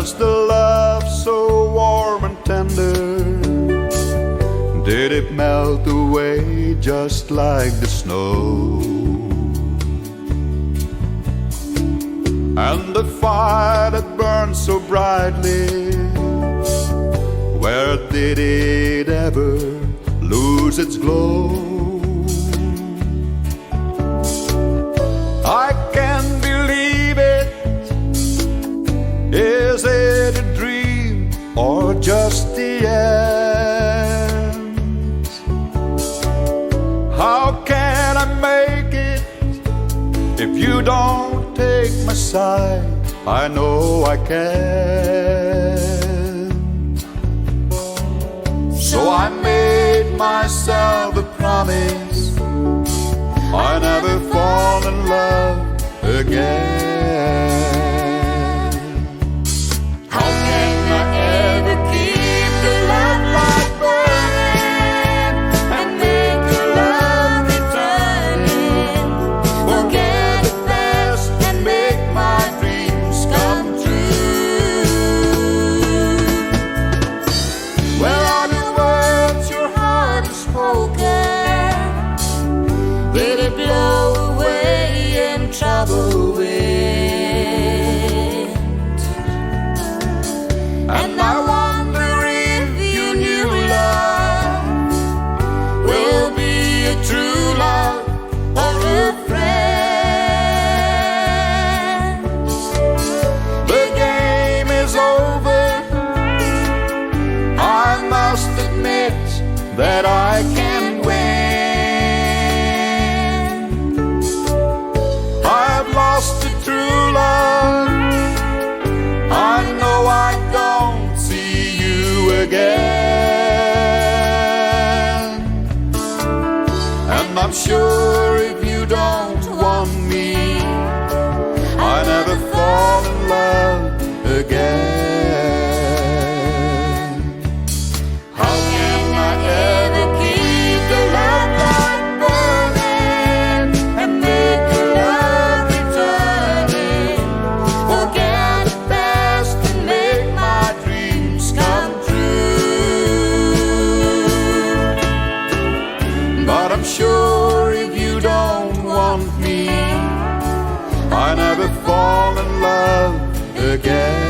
Was the love so warm and tender? Did it melt away just like the snow? And the fire that burned so brightly, where did it ever lose its glow? I can't believe it. Is it a dream or just the end? How can I make it if you don't take my side? I know I can. So I made myself a promise, I never fall in love again. How can I ever keep the love light burning and make your love returning? Forget the past and make my dreams come true. Where are the words your heart has spoken? Did it blow away in trouble wind? And I wonder if you knew love will be a true love or a friend. The game is over. I must admit that I can't win. I've lost a true love. I know I don't see you again. And I'm sure if you don't want me, I never fall in love again. How can I ever keep the love light burning and make your love returning? Forget the past and make my dreams come true. But I'm sure if you don't want me, I never fall in love again.